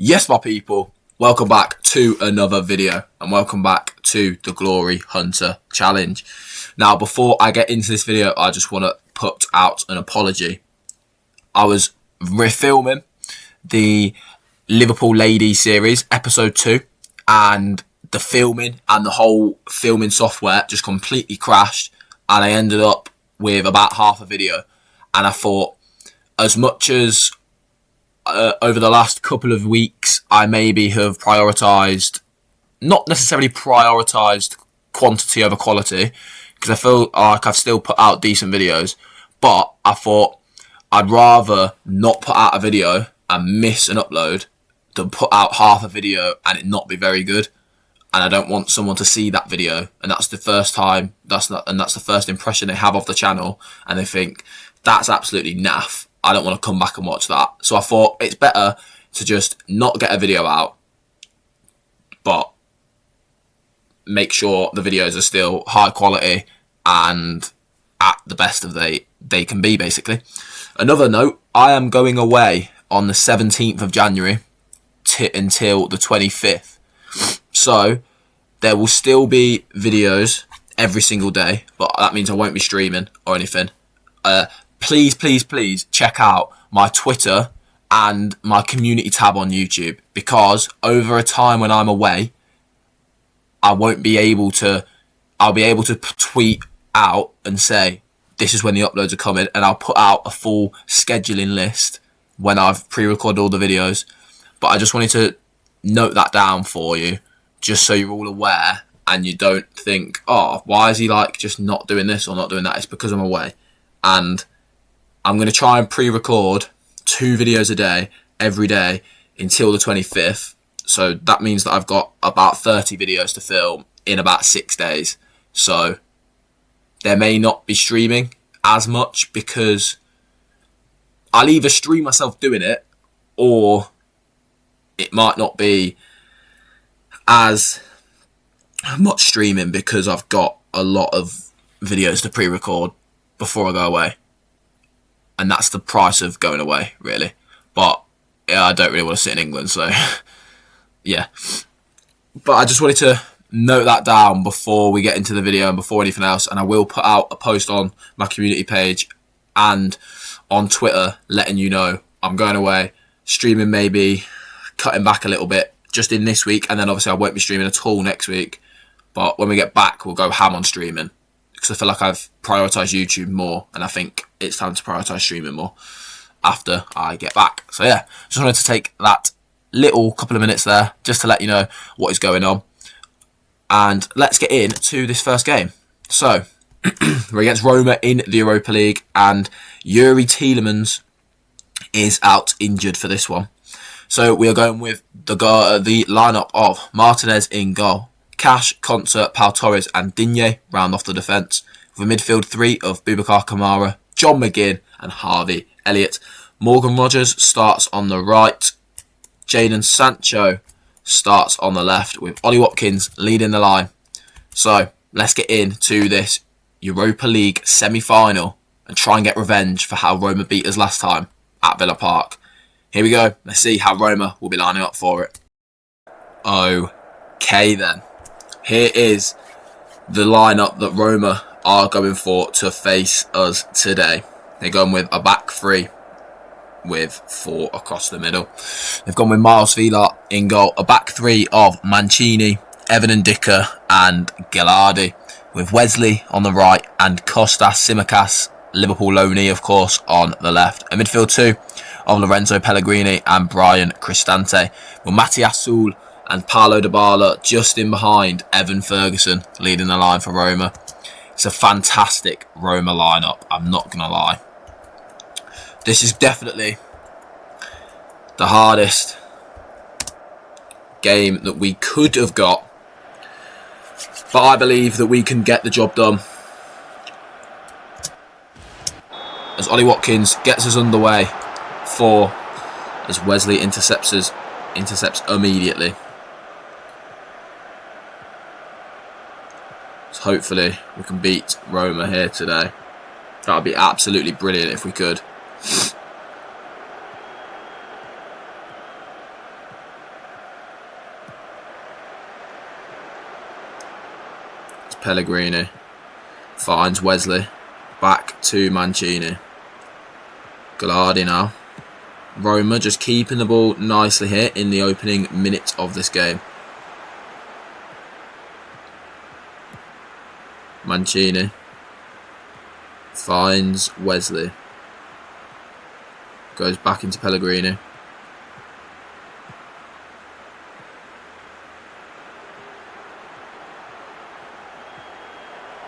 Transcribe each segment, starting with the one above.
Yes, my people, welcome back to another video and welcome back to the Glory Hunter Challenge. Now, before I get into this video, I just want to put out an apology. I was refilming the Liverpool Ladies series, episode 2, and the filming and the whole filming software just completely crashed, and I ended up with about half a video. And I thought, as much as over the last couple of weeks, I maybe have prioritised, not necessarily prioritised quantity over quality, because I feel like I've still put out decent videos, but I thought I'd rather not put out a video and miss an upload than put out half a video and it not be very good. And I don't want someone to see that video, and that's the first time, that's the first impression they have of the channel, and they think, that's absolutely naff. I don't want to come back and watch that. So I thought it's better to just not get a video out, but make sure the videos are still high quality and at the best of they can be, basically. Another note, I am going away on the 17th of January until the 25th. So there will still be videos every single day, but that means I won't be streaming or anything. Please check out my Twitter and my community tab on YouTube, because over a time when I'm away, I'll be able to tweet out and say, this is when the uploads are coming, and I'll put out a full scheduling list when I've pre-recorded all the videos. But I just wanted to note that down for you, just so you're all aware and you don't think, oh, why is he like just not doing this or not doing that? It's because I'm away. And I'm going to try and pre-record 2 videos a day, every day, until the 25th. So that means that I've got about 30 videos to film in about 6 days. So there may not be streaming as much, because I'll either stream myself doing it, or it might not be as much streaming because I've got a lot of videos to pre-record before I go away. And that's the price of going away, really. But yeah, I don't really want to sit in England, so yeah. But I just wanted to note that down before we get into the video and before anything else. And I will put out a post on my community page and on Twitter letting you know I'm going away. Streaming maybe cutting back a little bit just in this week, and then obviously I won't be streaming at all next week. But when we get back, we'll go ham on streaming, because I feel like I've prioritised YouTube more, and I think it's time to prioritise streaming more after I get back. So yeah, just wanted to take that little couple of minutes there just to let you know what is going on. And let's get into this first game. So, we're against Roma in the Europa League, and Yuri Tielemans is out injured for this one. So we are going with the lineup of Martinez in goal, Cash, Concert, Pau Torres and Digne round off the defence, with a midfield 3 of Boubacar Kamara, John McGinn and Harvey Elliott. Morgan Rogers starts on the right, Jadon Sancho starts on the left, with Ollie Watkins leading the line. So let's get into this Europa League semi-final and try and get revenge for how Roma beat us last time at Villa Park. Here we go. Let's see how Roma will be lining up for it. Okay then. Here is the lineup that Roma are going for to face us today. They're going with a back 3 with 4 across the middle. They've gone with Miles Vila in goal, a back 3 of Mancini, Evan Ndicka and Gilardi, with Wesley on the right and Kostas Tsimikas, Liverpool loanee of course, on the left. A midfield 2 of Lorenzo Pellegrini and Brian Cristante, with Matthias Sul and Paulo Dybala just in behind Evan Ferguson leading the line for Roma. It's a fantastic Roma lineup, I'm not going to lie. This is definitely the hardest game that we could have got, but I believe that we can get the job done. As Ollie Watkins gets us underway as Wesley intercepts immediately. So hopefully we can beat Roma here today. That would be absolutely brilliant if we could. Pellegrini. Finds Wesley. Back to Mancini. Gallardi now. Roma just keeping the ball nicely here in the opening minute of this game. Mancini. Finds Wesley. Goes back into Pellegrini.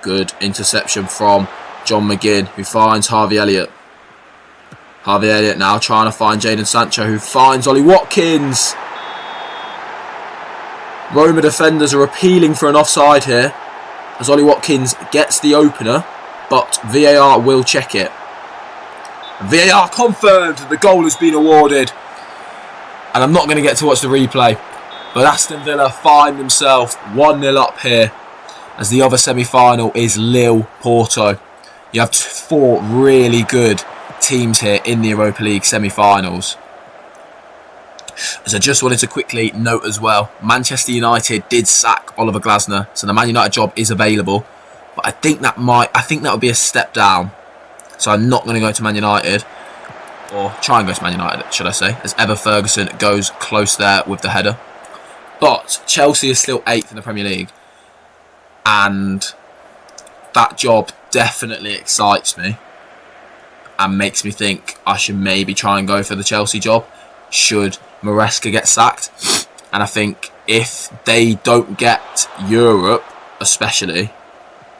Good interception from John McGinn, who finds Harvey Elliott. Harvey Elliott now trying to find Jadon Sancho, who finds Ollie Watkins. Roma defenders are appealing for an offside here, as Ollie Watkins gets the opener, but VAR will check it. VAR confirmed that the goal has been awarded. And I'm not going to get to watch the replay, but Aston Villa find themselves 1-0 up here, as the other semi-final is Lille-Porto. You have 4 really good teams here in the Europa League semi-finals. As I just wanted to quickly note as well, Manchester United did sack Oliver Glasner, so the Man United job is available. But I think that would be a step down. So I'm not going to go to Man United, or try and go to Man United, should I say, as Ever Ferguson goes close there with the header. But Chelsea is still 8th in the Premier League, and that job definitely excites me and makes me think I should maybe try and go for the Chelsea job should Maresca get sacked. And I think if they don't get Europe especially,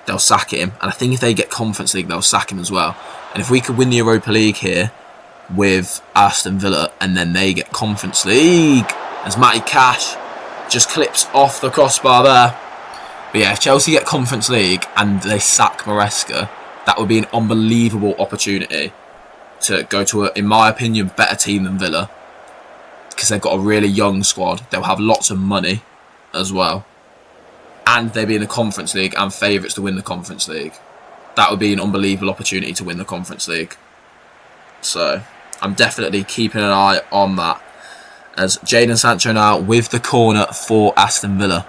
they'll sack him. And I think if they get Conference League, they'll sack him as well. And if we could win the Europa League here with Aston Villa and then they get Conference League, as Matty Cash just clips off the crossbar there. But yeah, if Chelsea get Conference League and they sack Maresca, that would be an unbelievable opportunity to go to, in my opinion, better team than Villa. Because they've got a really young squad. They'll have lots of money as well. And they'll be in the Conference League and favourites to win the Conference League. That would be an unbelievable opportunity to win the Conference League. So, I'm definitely keeping an eye on that. As Jadon Sancho now with the corner for Aston Villa.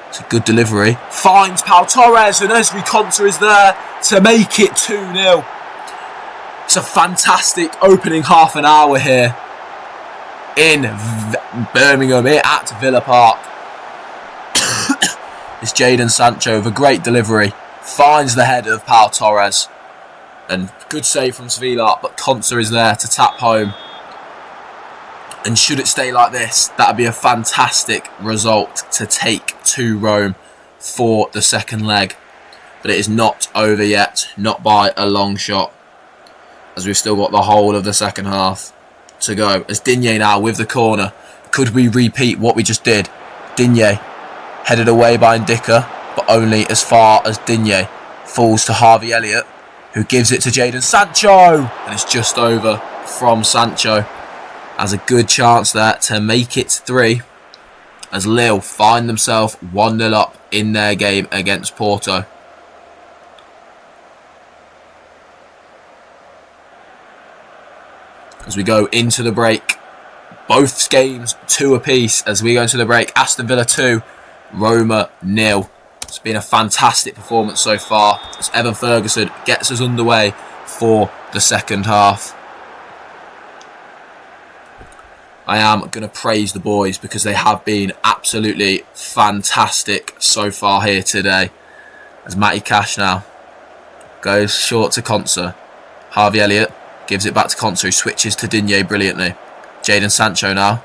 It's a good delivery. Finds Pau Torres, and Ezri Konsa is there to make it 2-0. It's a fantastic opening half an hour here in Birmingham, here at Villa Park. It's Jadon Sancho with a great delivery. Finds the head of Pau Torres. And good save from Sevilla, but Konsa is there to tap home. And should it stay like this, that would be a fantastic result to take to Rome for the second leg. But it is not over yet, not by a long shot, as we've still got the whole of the second half to go. As Digne now with the corner. Could we repeat what we just did? Digne headed away by Ndicka, but only as far as Digne falls to Harvey Elliott, who gives it to Jadon Sancho. And it's just over from Sancho. Has a good chance there to make it 3, as Lille find themselves 1-0 up in their game against Porto. As we go into the break, both games 2 apiece. As we go into the break, Aston Villa 2, Roma 0. It's been a fantastic performance so far, as Evan Ferguson gets us underway for the second half. I am going to praise the boys because they have been absolutely fantastic so far here today. As Matty Cash now goes short to Konsa. Harvey Elliott gives it back to Konsa, who switches to Digne brilliantly. Jadon Sancho now.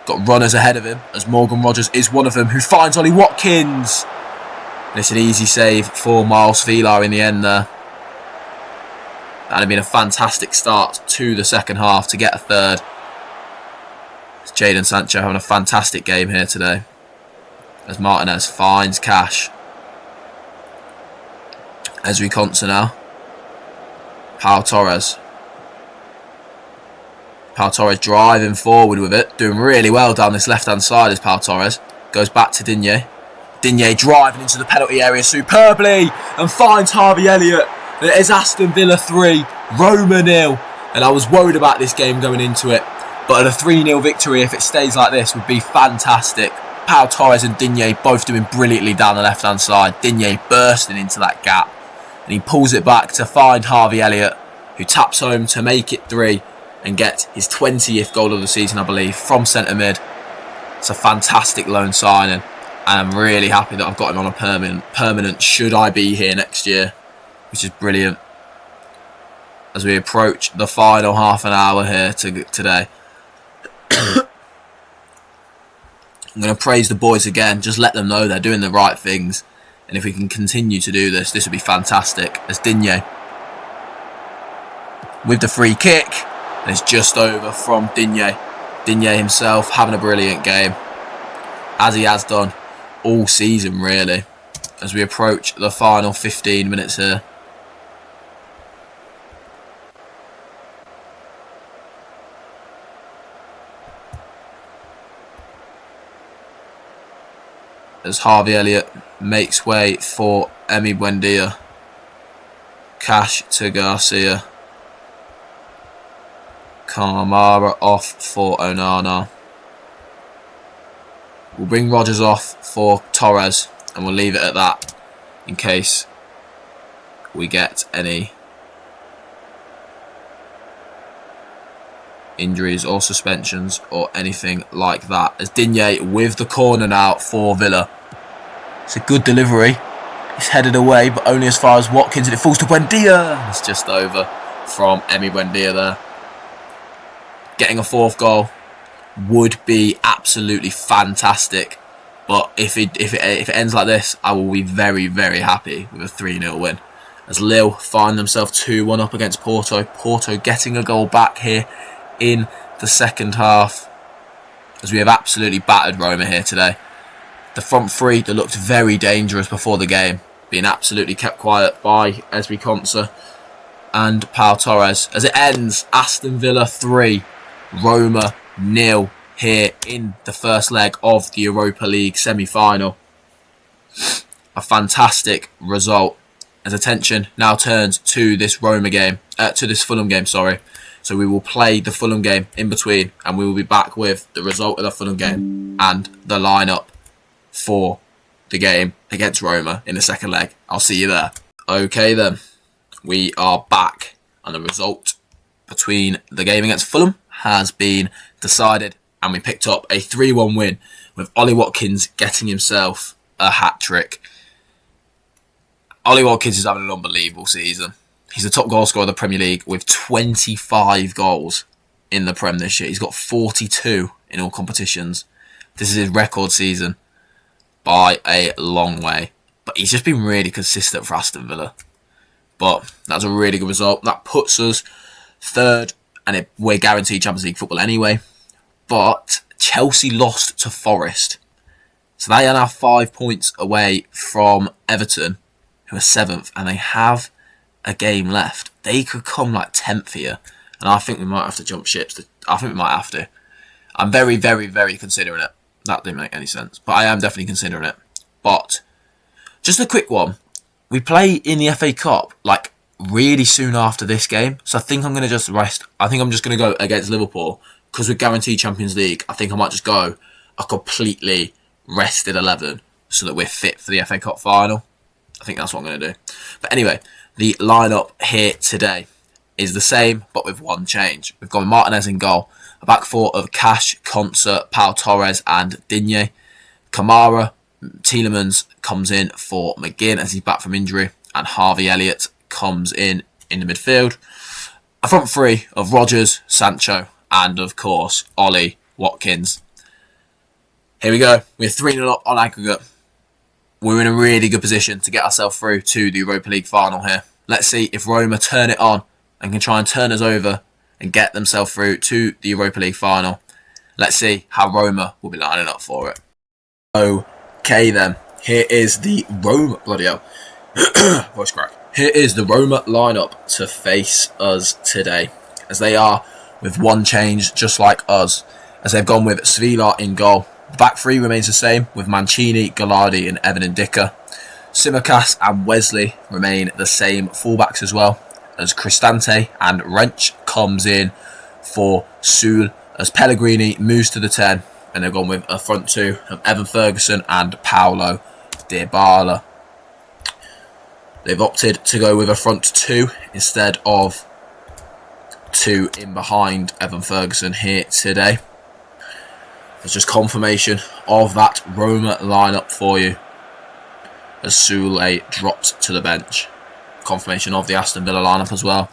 Got runners ahead of him, as Morgan Rogers is one of them, who finds Ollie Watkins. And it's an easy save for Miles Villar in the end there. That had been a fantastic start to the second half to get a third. Jadon Sancho having a fantastic game here today, as Martinez finds Cash. Ezri Konsa now. Pau Torres. Pau Torres driving forward with it, doing really well down this left-hand side as Pau Torres goes back to Digne. Digne driving into the penalty area superbly and finds Harvey Elliott. It is Aston Villa 3, Roma 0. And I was worried about this game going into it, but a 3-0 victory, if it stays like this, would be fantastic. Pau Torres and Digne both doing brilliantly down the left-hand side. Digne bursting into that gap. And he pulls it back to find Harvey Elliott, who taps home to make it 3 and get his 20th goal of the season, I believe, from centre mid. It's a fantastic loan signing. And I'm really happy that I've got him on a permanent should I be here next year, which is brilliant. As we approach the final half an hour here today. I'm going to praise the boys again. Just let them know they're doing the right things. And if we can continue to do this, this would be fantastic. As Digne with the free kick. And it's just over from Digne. Digne himself having a brilliant game. As he has done all season, really. As we approach the final 15 minutes here. As Harvey Elliott makes way for Emi Buendia. Cash to Garcia. Kamara off for Onana. We'll bring Rodgers off for Torres and we'll leave it at that in case we get any injuries or suspensions or anything like that. As Digne with the corner now for Villa. It's a good delivery. It's headed away, but only as far as Watkins, and it falls to Buendia. It's just over from Emi Buendia there. Getting a 4th goal would be absolutely fantastic, but if it ends like this, I will be very, very happy with a 3-0 win. As Lille find themselves 2-1 up against Porto. Porto getting a goal back here in the second half, as we have absolutely battered Roma here today. The front three that looked very dangerous before the game being absolutely kept quiet by Esri Konsa and Pau Torres. As it ends, Aston Villa 3, Roma 0 here in the first leg of the Europa League semi-final. A fantastic result, as attention now turns to this Fulham game, sorry. So we will play the Fulham game in between, and we will be back with the result of the Fulham game and the lineup for the game against Roma in the second leg. I'll see you there. Okay then, we are back, and the result between the game against Fulham has been decided, and we picked up a 3-1 win with Ollie Watkins getting himself a hat-trick. Ollie Watkins is having an unbelievable season. He's the top goal scorer of the Premier League with 25 goals in the Prem this year. He's got 42 in all competitions. This is his record season by a long way. But he's just been really consistent for Aston Villa. But that's a really good result. That puts us third, and we're guaranteed Champions League football anyway. But Chelsea lost to Forest. So they are now 5 points away from Everton, who are 7th, and they have a game left. They could come like 10th here, and I think we might have to jump ships. I think we might have to. I'm very, very, very considering it. That didn't make any sense, but I am definitely considering it. But just a quick one. We play in the FA Cup like really soon after this game, so I think I'm going to just rest. I think I'm just going to go against Liverpool because we're guaranteed Champions League. I think I might just go a completely rested 11 so that we're fit for the FA Cup final. I think that's what I'm going to do. But anyway, the lineup here today is the same, but with one change. We've got Martinez in goal, a back four of Cash, Concert, Pau Torres and Digne. Kamara, Tielemans comes in for McGinn as he's back from injury, and Harvey Elliott comes in the midfield. A front three of Rodgers, Sancho, and of course, Ollie Watkins. Here we go. We're 3-0 up on aggregate. We're in a really good position to get ourselves through to the Europa League final here. Let's see if Roma turn it on and can try and turn us over and get themselves through to the Europa League final. Let's see how Roma will be lining up for it. Okay then, here is the Roma... Bloody hell. Voice crack. Here is the Roma lineup to face us today, as they are with one change just like us, as they've gone with Svila in goal. The back three remains the same with Mancini, Gallardi and Evan Ndicka. Simicast and Wesley remain the same fullbacks as well, as Cristante and Wrench comes in for Sul, as Pellegrini moves to the 10 and they've gone with a front two of Evan Ferguson and Paulo Dybala. They've opted to go with a front two instead of two in behind Evan Ferguson here today. There's just confirmation of that Roma lineup for you as Soulé drops to the bench. Confirmation of the Aston Villa lineup as well.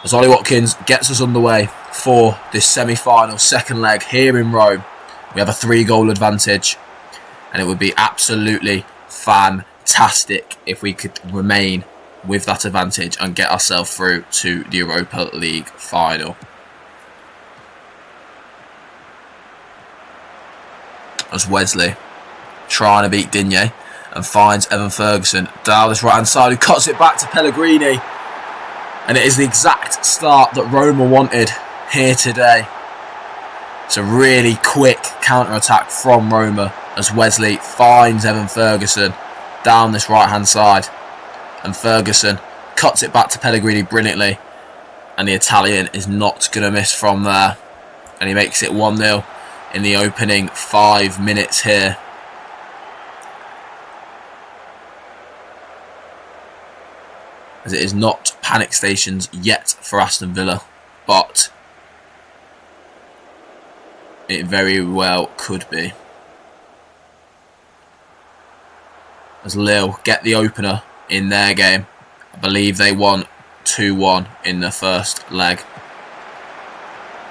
As Ollie Watkins gets us underway for this semi-final second leg here in Rome. We have a 3-goal advantage, and it would be absolutely fantastic if we could remain with that advantage and get ourselves through to the Europa League final. As Wesley trying to beat Digne and finds Evan Ferguson down this right hand side, who cuts it back to Pellegrini, and it is the exact start that Roma wanted here today. It's a really quick counter-attack from Roma as Wesley finds Evan Ferguson down this right hand side, and Ferguson cuts it back to Pellegrini brilliantly, and the Italian is not going to miss from there, and he makes it 1-0 in the opening 5 minutes here. As it is not panic stations yet for Aston Villa, but it very well could be. As Lille get the opener in their game. I believe they won 2-1 in the first leg.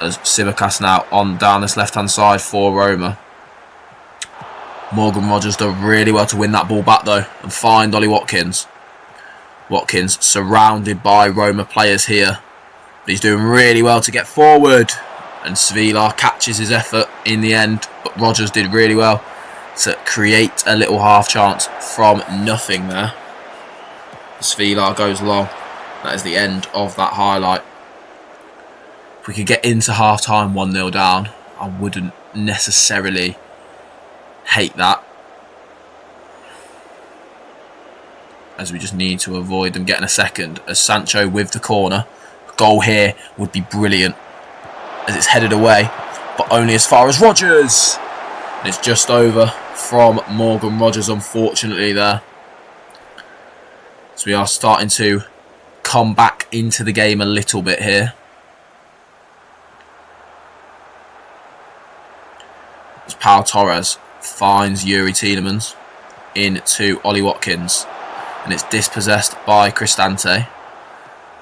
As Tsimikas now on down this left hand side for Roma. Morgan Rogers done really well to win that ball back though and find Ollie Watkins. Watkins surrounded by Roma players here, but he's doing really well to get forward, and Svilar catches his effort in the end, but Rogers did really well to create a little half chance from nothing there. Svilar goes long. That is the end of that highlight. If we could get into half time 1-0 down, I wouldn't necessarily hate that, as we just need to avoid them getting a second. As Sancho with the corner, goal here would be brilliant as it's headed away, but only as far as Rogers, and it's just over from Morgan Rogers, unfortunately there. So we are starting to come back into the game a little bit here. As Pau Torres finds Yuri Tielemans into Ollie Watkins, and it's dispossessed by Cristante,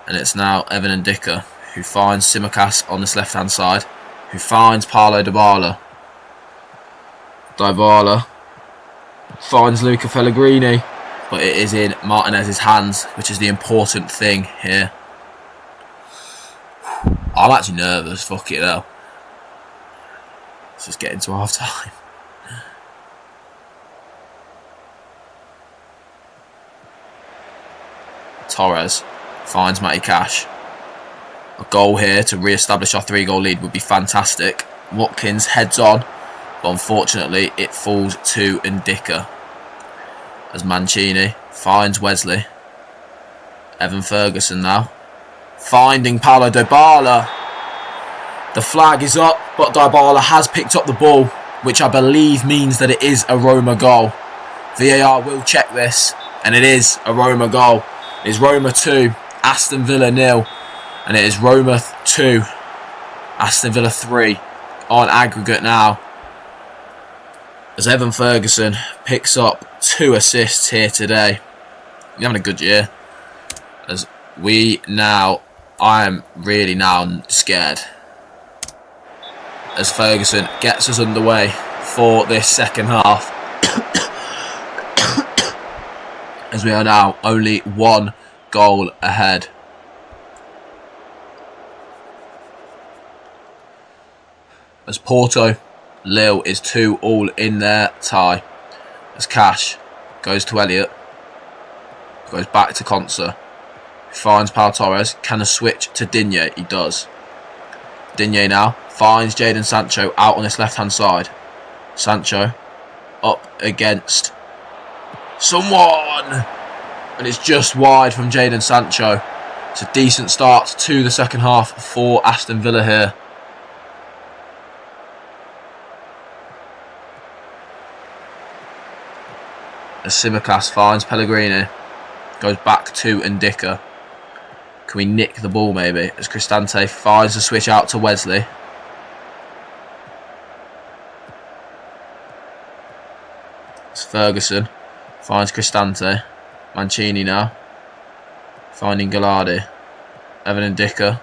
and it's now Evan Ndicka who finds Tsimikas on this left hand side, who finds Paulo Dybala. Dybala finds Luca Pellegrini, but it is in Martinez's hands, which is the important thing here. I'm actually nervous, fuck it though. Let's just get into half time. Torres finds Matty Cash. A goal here to re-establish our 3-goal lead would be fantastic. Watkins heads on, but unfortunately it falls to Ndicka. As Mancini finds Wesley. Evan Ferguson now finding Paulo Dybala. The flag is up, but Dybala has picked up the ball, which I believe means that it is a Roma goal. VAR will check this, and it is a Roma goal. It is Roma 2, Aston Villa 0, and it is Roma 2, Aston Villa 3 on aggregate now. As Evan Ferguson picks up 2 assists here today. He's having a good year. As I am really now scared. As Ferguson gets us underway for this second half. As we are now only 1 goal ahead. As Porto, Lille is 2-2 in their tie. As Cash goes to Elliott, goes back to Konsa, finds Pau Torres, can a switch to Digne? He does. Digne now finds Jadon Sancho out on this left hand side. Sancho up against someone, and it's just wide from Jadon Sancho. It's a decent start to the second half for Aston Villa here. As Simicast finds Pellegrini. Goes back to Ndicka. Can we nick the ball maybe? As Cristante finds the switch out to Wesley. As Ferguson finds Cristante. Mancini now. Finding Gallardi. Evan Ndicka.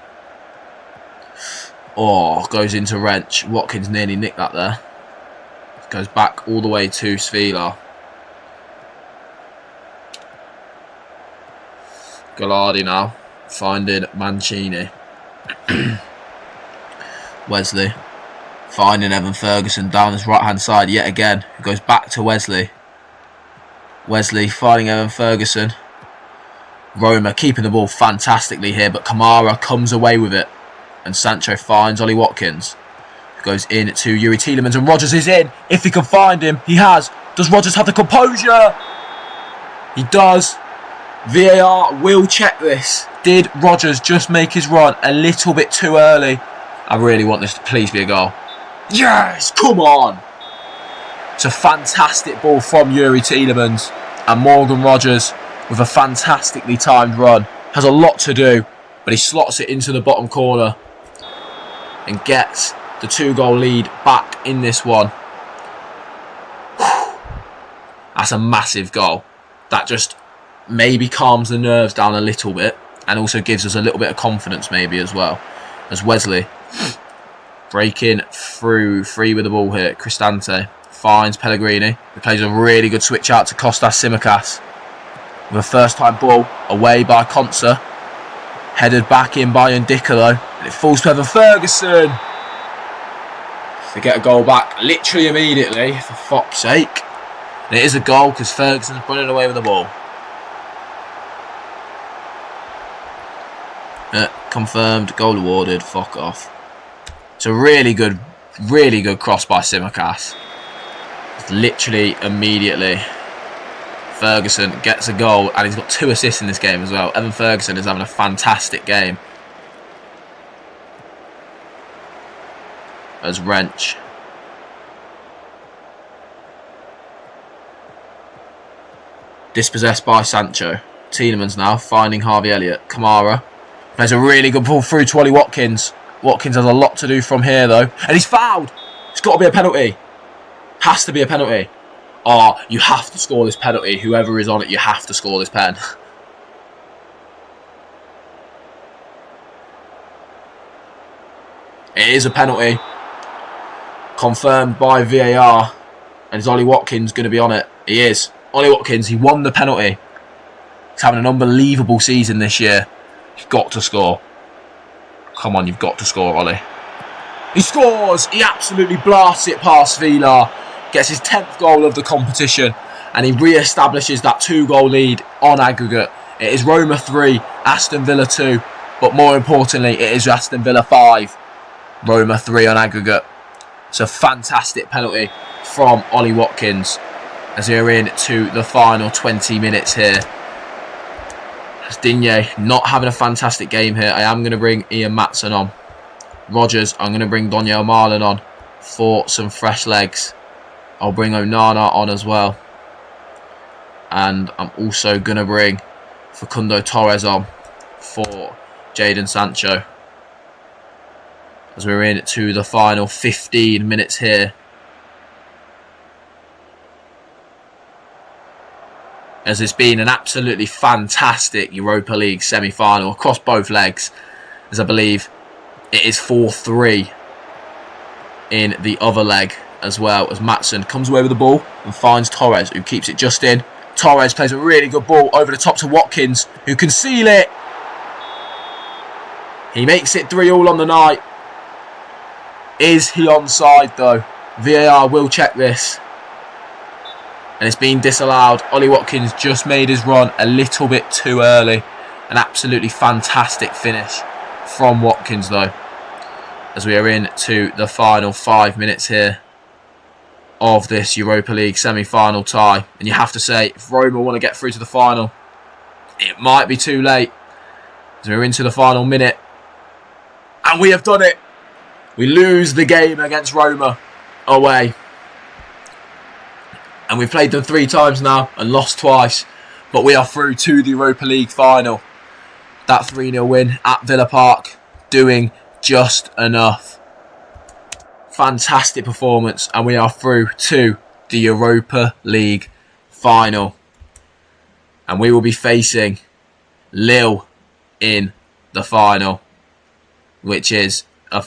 Oh, goes into Wrench. Watkins nearly nicked that there. Goes back all the way to Svila. Gallardi now. Finding Mancini. Wesley. Finding Evan Ferguson down his right hand side yet again. Who goes back to Wesley. Wesley finding Evan Ferguson. Roma keeping the ball fantastically here, but Kamara comes away with it. And Sancho finds Ollie Watkins. Who goes in to Yuri Tielemans, and Rodgers is in. If he can find him, he has. Does Rodgers have the composure? He does. VAR will check this. Did Rodgers just make his run a little bit too early? I really want this to please be a goal. Yes! Come on! It's a fantastic ball from Yuri Tielemans. And Morgan Rodgers, with a fantastically timed run, has a lot to do, but he slots it into the bottom corner and gets the 2-goal lead back in this one. That's a massive goal. That just maybe calms the nerves down a little bit and also gives us a little bit of confidence maybe as well. As Wesley breaking through, free with the ball here. Cristante finds Pellegrini, who plays a really good switch out to Kostas Tsimikas. With a first time ball away by Konsa. Headed back in by Ndicka though. And it falls to Evan Ferguson. They get a goal back literally immediately, for fuck's sake. And it is a goal because Ferguson's running away with the ball. Confirmed, goal awarded, fuck off. It's a really good cross by Tsimikas. Literally immediately. Ferguson gets a goal and he's got 2 assists in this game as well. Evan Ferguson is having a fantastic game. As Wrench. Dispossessed by Sancho. Tielemans now finding Harvey Elliott. Kamara plays a really good ball through to Ollie Watkins. Watkins has a lot to do from here though. And he's fouled. It's got to be a penalty. Has to be a penalty. Oh, you have to score this penalty. Whoever is on it, you have to score this pen. It is a penalty. Confirmed by VAR. And is Ollie Watkins going to be on it? He is. Ollie Watkins, he won the penalty. He's having an unbelievable season this year. He's got to score. Come on, you've got to score, Ollie. He scores! He absolutely blasts it past Vila. Gets his 10th goal of the competition. And he re-establishes that 2-goal lead on aggregate. It is Roma 3, Aston Villa 2. But more importantly, it is Aston Villa 5. Roma 3 on aggregate. It's a fantastic penalty from Ollie Watkins. As we're into the final 20 minutes here. As Digne not having a fantastic game here. I am going to bring Ian Matson on. Rodgers, I'm going to bring Donyell Marlon on for some fresh legs. I'll bring Onana on as well. And I'm also going to bring Facundo Torres on for Jadon Sancho. As we're into the final 15 minutes here. As it's been an absolutely fantastic Europa League semi-final across both legs. As I believe it is 4-3 in the other leg as well. As Matson comes away with the ball and finds Torres, who keeps it just in. Torres plays a really good ball over the top to Watkins, who can seal it. He makes it 3-3 on the night. Is he onside though? VAR will check this. And it's been disallowed. Ollie Watkins just made his run a little bit too early. An absolutely fantastic finish from Watkins though. As we are into the final 5 minutes here of this Europa League semi-final tie. And you have to say, if Roma want to get through to the final, it might be too late. As we're into the final minute. And we have done it. We lose the game against Roma away. And we've played them 3 times now and lost twice. But we are through to the Europa League final. That 3-0 win at Villa Park, doing just enough. Fantastic performance, and we are through to the Europa League final. And we will be facing Lille in the final, which is going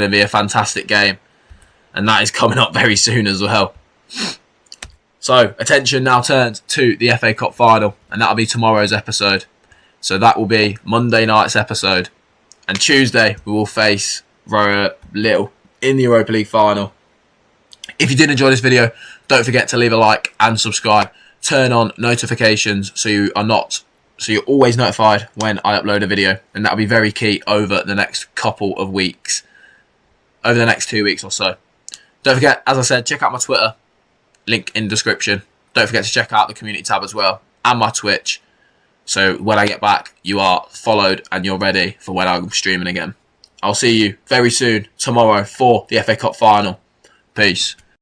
to be a fantastic game. And that is coming up very soon as well. So, attention now turns to the FA Cup final, and that'll be tomorrow's episode. So that will be Monday night's episode. And Tuesday, we will face Lille in the Europa League final. If you did enjoy this video, don't forget to leave a like and subscribe. Turn on notifications so you're always notified when I upload a video. And that'll be very key over the next couple of weeks. Over the next 2 weeks or so. Don't forget, as I said, check out my Twitter. Link in the description. Don't forget to check out the community tab as well. And my Twitch. So when I get back, you are followed and you're ready for when I'm streaming again. I'll see you very soon tomorrow for the FA Cup final. Peace.